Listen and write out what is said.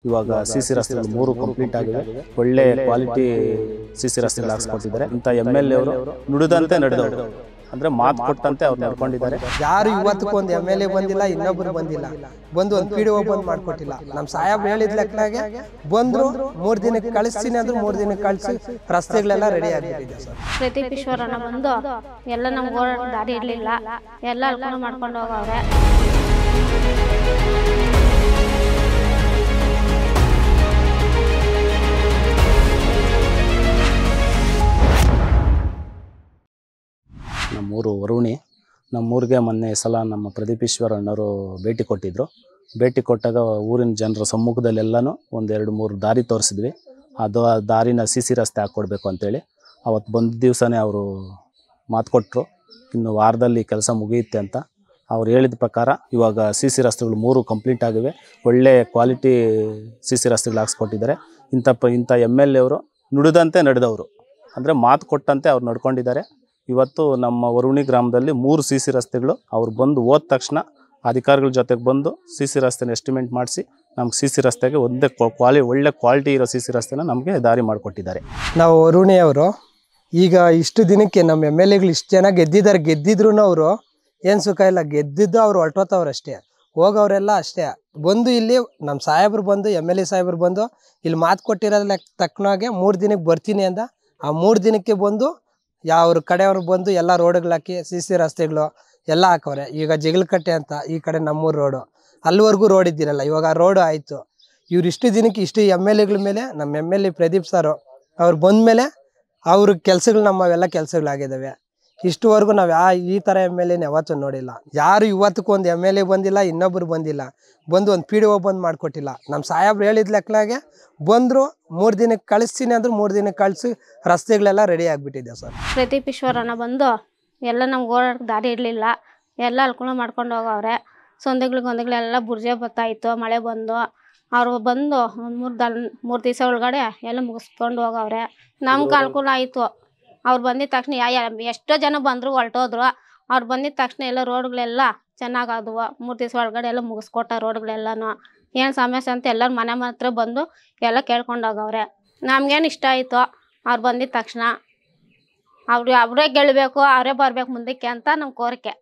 ಇವಾಗ ಸಿಸಿ ರಸ್ತೆಗಳು 3 ಕಂಪ್ಲೀಟ್ ಆಗಿದೆ. ಒಳ್ಳೆ ಕ್ವಾಲಿಟಿ ಸಿಸಿ ರಸ್ತೆಗಳು ಹಾಕಿಸ್ಕೊಟ್ಟಿದ್ದಾರೆ. ಇಂಥ MLA ಅವರು ನುಡಿದಂತೆ ನಡೆದವರು, ಅಂದ್ರೆ ಮಾತು ಕೊಟ್ಟಂತೆ ಅವ್ರು ನಡ್ಕೊಂಡಿದ್ದಾರೆ. ಯಾರು ಇವತ್ತಕ್ಕೊಂದು MLA ಬಂದಿಲ್ಲ, ಇನ್ನೊಬ್ರು ಬಂದಿಲ್ಲ, ಬಂದು ಒಂದು PDO ಬಂದ್ ಮಾಡ್ಕೊಟ್ಟಿಲ್ಲ. ನಮ್ಮ ಸಾಹೇಬ್ರು ಹೇಳಿದ ಲೆಕ್ಕನಾಗೆ ಬಂದ್ರು 3 ದಿನಕ್ಕೆ ಕಳಿಸ್ತೀನಿ ಅಂದ್ರೆ 3 ದಿನಕ್ಕೆ ಕಳಿಸಿ ರಸ್ತೆಗಳೆಲ್ಲ ರೆಡಿ ಆಗಿಬಿಟ್ಟಿದೆ ಸರ್. ಪ್ರದೀಪ್ ಈಶ್ವರನ ಬಂದು ಎಲ್ಲ ನಮ್ಗೆ ಓಡಾಡೋ ದಾರಿ ಇರಲಿಲ್ಲ, ಎಲ್ಲ ಅಲ್ಕೊಂಡು ಮಾಡ್ಕೊಂಡು ಹೋಗವ್ರೆ. ನಮ್ಮೂರು ವರುಣಿ. ನಮ್ಮೂರಿಗೆ ಮೊನ್ನೆ ಸಲ ನಮ್ಮ ಪ್ರದೀಪ್ ಈಶ್ವರ ಅಣ್ಣವರು ಭೇಟಿ ಕೊಟ್ಟಿದ್ದರು. ಭೇಟಿ ಕೊಟ್ಟಾಗ ಊರಿನ ಜನರ ಸಮ್ಮುಖದಲ್ಲೆಲ್ಲನೂ 1-2-3 ದಾರಿ ತೋರಿಸಿದ್ವಿ. ಅದು ಆ ದಾರಿನ ಸಿಸಿ ರಸ್ತೆ ಹಾಕ್ಕೊಡ್ಬೇಕು ಅಂತೇಳಿ ಅವತ್ತು ಬಂದ ದಿವಸನೇ ಅವರು ಮಾತು ಕೊಟ್ಟರು, ಇನ್ನು ವಾರದಲ್ಲಿ ಕೆಲಸ ಮುಗಿಯುತ್ತೆ ಅಂತ. ಅವ್ರು ಹೇಳಿದ ಪ್ರಕಾರ ಇವಾಗ ಸಿಸಿ ರಸ್ತೆಗಳು 3 ಕಂಪ್ಲೀಟ್ ಆಗಿವೆ. ಒಳ್ಳೆ ಕ್ವಾಲಿಟಿ ಸಿಸಿ ರಸ್ತೆಗಳು ಹಾಕ್ಸ್ಕೊಟ್ಟಿದ್ದಾರೆ. ಇಂಥ MLA ಅವರು ನುಡಿದಂತೆ ನಡೆದವರು, ಅಂದರೆ ಮಾತು ಕೊಟ್ಟಂತೆ ಅವ್ರು ನಡ್ಕೊಂಡಿದ್ದಾರೆ. ಇವತ್ತು ನಮ್ಮ ವರುಣಿ ಗ್ರಾಮದಲ್ಲಿ 3 ಸಿಸಿ ರಸ್ತೆಗಳು ಅವ್ರು ಬಂದು ಹೋದ ತಕ್ಷಣ ಅಧಿಕಾರಿಗಳ ಜೊತೆಗೆ ಬಂದು ಸಿಸಿ ರಸ್ತೆನ ಎಸ್ಟಿಮೇಟ್ ಮಾಡಿಸಿ ನಮ್ಗೆ ಸಿಸಿ ರಸ್ತೆಗೆ ಒಳ್ಳೆ ಕ್ವಾಲಿಟಿ ಇರೋ ಸಿಸಿ ರಸ್ತೆನ ನಮಗೆ ದಾರಿ ಮಾಡಿಕೊಟ್ಟಿದ್ದಾರೆ. ನಾವು ವರುಣಿಯವರು ಈಗ ಇಷ್ಟು ದಿನಕ್ಕೆ ನಮ್ಮ MLAಗಳು ಇಷ್ಟು ಜನ ಗೆದ್ದಿದ್ರು ಅವರು ಏನು ಸುಖ ಇಲ್ಲ. ಗೆದ್ದಿದ್ದು ಅವ್ರು ಹೊರಟೋತವ್ರು ಅಷ್ಟೇ, ಹೋಗವ್ರೆಲ್ಲ ಅಷ್ಟೇ. ಬಂದು ಇಲ್ಲಿ ನಮ್ಮ ಸಾಹೇಬ್ರು ಬಂದು MLA ಸಾಹೇಬ್ರು ಬಂದು ಇಲ್ಲಿ ಮಾತು ಕೊಟ್ಟಿರೋದ್ರ ತಕ್ಕನಾಗೆ 3 ದಿನಕ್ಕೆ ಬರ್ತೀನಿ ಅಂದ. ಆ 3 ದಿನಕ್ಕೆ ಬಂದು ಯಾವ ಕಡೆಯವ್ರು ಬಂದು ಎಲ್ಲ ರೋಡ್ಗಳು ಹಾಕಿ ಸಿಸಿ ರಸ್ತೆಗಳು ಎಲ್ಲ ಹಾಕವ್ರೆ. ಈಗ ಜಗಳಕಟ್ಟೆ ಅಂತ ಈ ಕಡೆ ನಮ್ಮೂರು ರೋಡು, ಅಲ್ಲಿವರೆಗೂ ರೋಡ್ ಇದ್ದಿರಲ್ಲ, ಇವಾಗ ಆ ರೋಡು ಆಯಿತು. ಇವ್ರು ಇಷ್ಟು ದಿನಕ್ಕೆ ಇಷ್ಟು MLAಗಳ ಮೇಲೆ ನಮ್ಮ MLA ಪ್ರದೀಪ್ ಸಾರು ಅವ್ರು ಬಂದಮೇಲೆ ಅವ್ರ ಕೆಲಸಗಳು ನಮ್ಮವೆಲ್ಲ ಕೆಲಸಗಳಾಗಿದ್ದಾವೆ. ಇಷ್ಟುವರೆಗೂ ನಾವು ಈ ಥರ MLAನ ಯಾವತ್ತೂ ನೋಡಿಲ್ಲ. ಯಾರು ಇವತ್ತಕ್ಕೊಂದು MLA ಬಂದಿಲ್ಲ, ಇನ್ನೊಬ್ರು ಬಂದಿಲ್ಲ, ಬಂದು ಒಂದು PDO ಬಂದ್ ಮಾಡಿಕೊಟ್ಟಿಲ್ಲ. ನಮ್ಮ ಸಾಹೇಬ್ರು ಹೇಳಿದ ಲೆಕ್ಕನಾಗೆ ಬಂದರು 3 ದಿನಕ್ಕೆ ಕಳಿಸ್ತೀನಿ ಅಂದ್ರೆ 3 ದಿನಕ್ಕೆ ಕಳಿಸಿ ರಸ್ತೆಗಳೆಲ್ಲ ರೆಡಿ ಆಗಿಬಿಟ್ಟಿದೆ ಸರ್. ಪ್ರದೀಪ್ ಈಶ್ವರನ ಬಂದು ಎಲ್ಲ ನಮ್ಗೆ ಓಡಾಡೋ ದಾರಿ ಇರಲಿಲ್ಲ, ಎಲ್ಲ ಅಲ್ಕೊಂಡು ಮಾಡ್ಕೊಂಡು ಹೋಗವ್ರೆ. ಒಂದೆಗಳೆಲ್ಲ ಬುರ್ಜೆ ಬತ್ತಾಯಿತು, ಮಳೆ ಬಂದು ಅವರು ಬಂದು ಒಂದು 3 ದಿವಸ ಒಳಗಡೆ ಎಲ್ಲ ಮುಗಿಸ್ಕೊಂಡು ಹೋಗವ್ರೆ. ನಮ್ಗೆ ಅನುಕೂಲ ಆಯಿತು. ಅವ್ರು ಬಂದಿದ್ದ ತಕ್ಷಣ ಎಷ್ಟೋ ಜನ ಬಂದರು ಹೊರಟೋದ್ರು. ಅವ್ರು ಬಂದಿದ್ದ ತಕ್ಷಣ ಎಲ್ಲ ರೋಡ್ಗಳೆಲ್ಲ ಚೆನ್ನಾಗಾದವು. 3 ದಿವಸ ಒಳಗಡೆ ಎಲ್ಲ ಮುಗಿಸ್ಕೊಟ್ಟ ರೋಡ್ಗಳೆಲ್ಲನೂ. ಏನು ಸಮಸ್ಯೆ ಅಂತ ಎಲ್ಲರ ಮನೆ ಹತ್ರ ಬಂದು ಎಲ್ಲ ಕೇಳ್ಕೊಂಡು ಹೋಗವ್ರೆ. ನಮ್ಗೇನು ಇಷ್ಟ ಆಯಿತು ಅವ್ರು ಬಂದಿದ್ದ ತಕ್ಷಣ. ಅವರೇ ಗೆಲ್ಲಬೇಕು, ಅವರೇ ಬರಬೇಕು ಮುಂದಕ್ಕೆ ಅಂತ ನಮ್ಮ ಕೋರಿಕೆ.